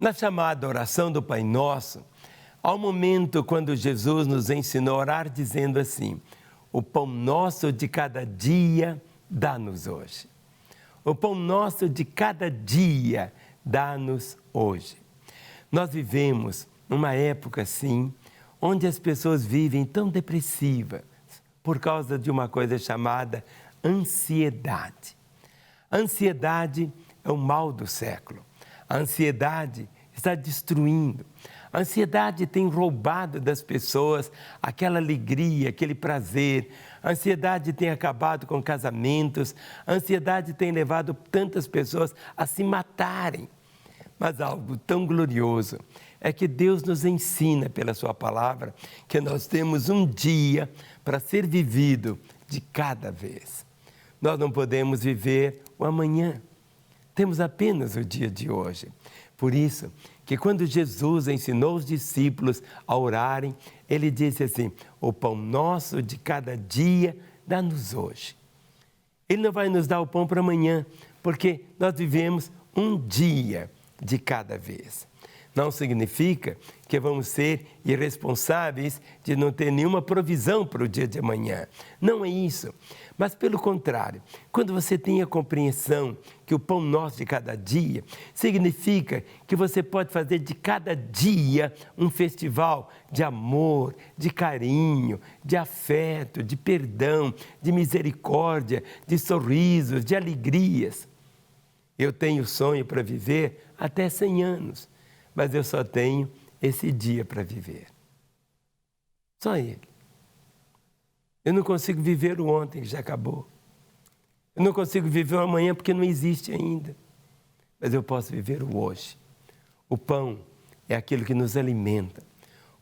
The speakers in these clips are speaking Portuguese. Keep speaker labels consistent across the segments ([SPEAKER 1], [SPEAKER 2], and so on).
[SPEAKER 1] Na chamada oração do Pai Nosso, há um momento quando Jesus nos ensinou a orar dizendo assim: o pão nosso de cada dia dá-nos hoje. O pão nosso de cada dia dá-nos hoje. Nós vivemos numa época assim, onde as pessoas vivem tão depressivas por causa de uma coisa chamada ansiedade. A ansiedade é o mal do século. A ansiedade está destruindo. A ansiedade tem roubado das pessoas aquela alegria, aquele prazer. A ansiedade tem acabado com casamentos. A ansiedade tem levado tantas pessoas a se matarem. Mas algo tão glorioso é que Deus nos ensina pela sua palavra que nós temos um dia para ser vivido de cada vez. Nós não podemos viver o amanhã. Temos apenas o dia de hoje. Por isso que quando Jesus ensinou os discípulos a orarem, ele disse assim: o pão nosso de cada dia dá-nos hoje. Ele não vai nos dar o pão para amanhã, porque nós vivemos um dia de cada vez. Não significa que vamos ser irresponsáveis de não ter nenhuma provisão para o dia de amanhã. Não é isso. Mas, pelo contrário, quando você tem a compreensão que o pão nosso de cada dia significa que você pode fazer de cada dia um festival de amor, de carinho, de afeto, de perdão, de misericórdia, de sorrisos, de alegrias. Eu tenho sonho para viver até 100 anos, mas eu só tenho esse dia para viver. Só ele. Eu não consigo viver o ontem, que já acabou. Eu não consigo viver o amanhã porque não existe ainda. Mas eu posso viver o hoje. O pão é aquilo que nos alimenta.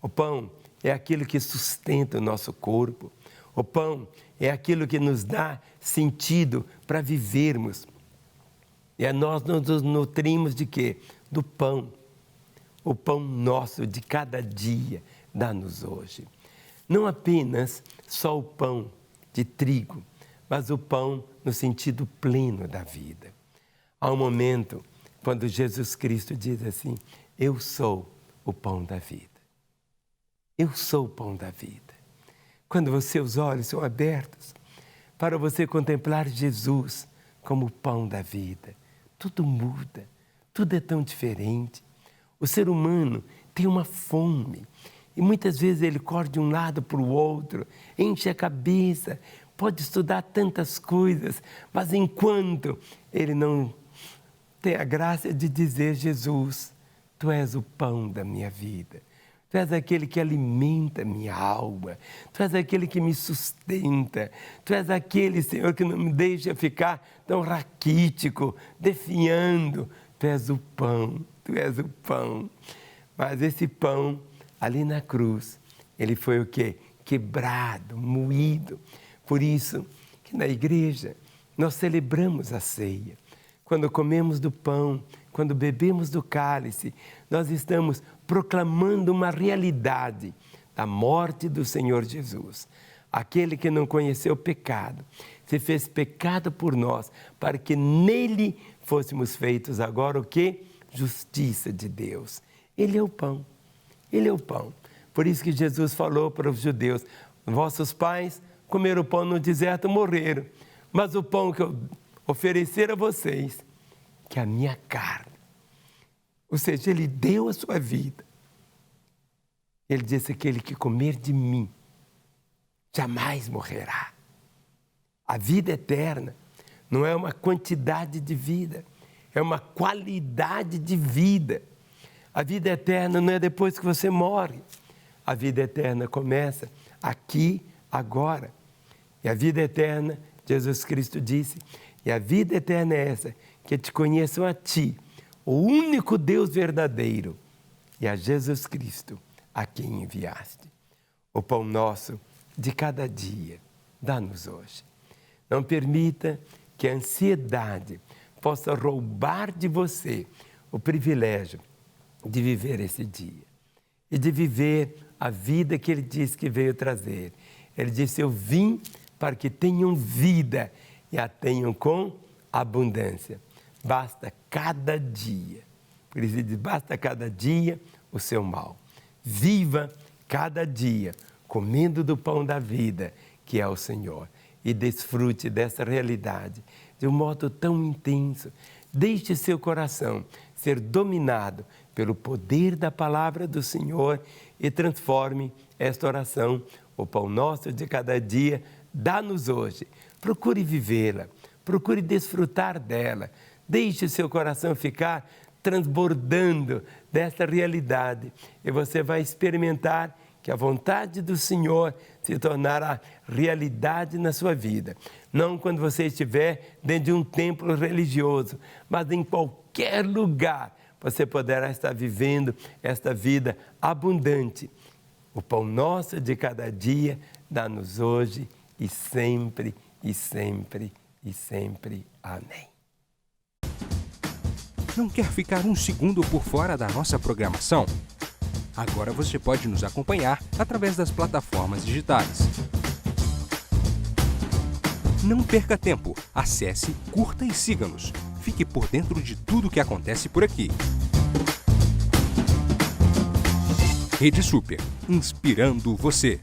[SPEAKER 1] O pão é aquilo que sustenta o nosso corpo. O pão é aquilo que nos dá sentido para vivermos. E nós nos nutrimos de quê? Do pão. O pão nosso de cada dia dá-nos hoje. Não apenas só o pão de trigo, mas o pão no sentido pleno da vida. Há um momento quando Jesus Cristo diz assim: eu sou o pão da vida. Eu sou o pão da vida. Quando os seus olhos são abertos para você contemplar Jesus como o pão da vida, tudo muda, tudo é tão diferente. O ser humano tem uma fome e muitas vezes ele corre de um lado para o outro, enche a cabeça, pode estudar tantas coisas, mas enquanto ele não tem a graça de dizer: Jesus, Tu és o pão da minha vida, Tu és aquele que alimenta minha alma, Tu és aquele que me sustenta, Tu és aquele, Senhor, que não me deixa ficar tão raquítico, definhando. Tu és o pão, Tu és o pão. Mas esse pão, ali na cruz, ele foi o quê? Quebrado, moído. Por isso que na igreja nós celebramos a ceia. Quando comemos do pão, quando bebemos do cálice, nós estamos proclamando uma realidade da morte do Senhor Jesus. Aquele que não conheceu pecado, se fez pecado por nós, para que nele fôssemos feitos agora o quê? Justiça de Deus. Ele é o pão. Ele é o pão. Por isso que Jesus falou para os judeus: vossos pais comeram o pão no deserto, morreram. Mas o pão que eu oferecer a vocês, que é a minha carne. Ou seja, ele deu a sua vida. Ele disse: aquele que comer de mim jamais morrerá. A vida eterna não é uma quantidade de vida, é uma qualidade de vida. A vida eterna não é depois que você morre. A vida eterna começa aqui, agora. E a vida eterna, Jesus Cristo disse, e a vida eterna é essa, que te conheçam a ti, o único Deus verdadeiro, e a Jesus Cristo, a quem enviaste. O pão nosso de cada dia, dá-nos hoje. Não permita que a ansiedade possa roubar de você o privilégio de viver esse dia e de viver a vida que Ele disse que veio trazer. Ele disse: eu vim para que tenham vida e a tenham com abundância. Basta cada dia Por isso diz, basta cada dia o seu mal. Viva cada dia comendo do pão da vida, que é o Senhor, e desfrute dessa realidade de um modo tão intenso. Deixe seu coração ser dominado pelo poder da palavra do Senhor e transforme esta oração. O pão nosso de cada dia, dá-nos hoje. Procure vivê-la, procure desfrutar dela. Deixe seu coração ficar transbordando dessa realidade e você vai experimentar que a vontade do Senhor se tornará realidade na sua vida. Não quando você estiver dentro de um templo religioso, mas em qualquer lugar você poderá estar vivendo esta vida abundante. O pão nosso de cada dia, dá-nos hoje e sempre, e sempre, e sempre. Amém.
[SPEAKER 2] Não quer ficar um segundo por fora da nossa programação? Agora você pode nos acompanhar através das plataformas digitais. Não perca tempo. Acesse, curta e siga-nos. Fique por dentro de tudo o que acontece por aqui. Rede Super, inspirando você.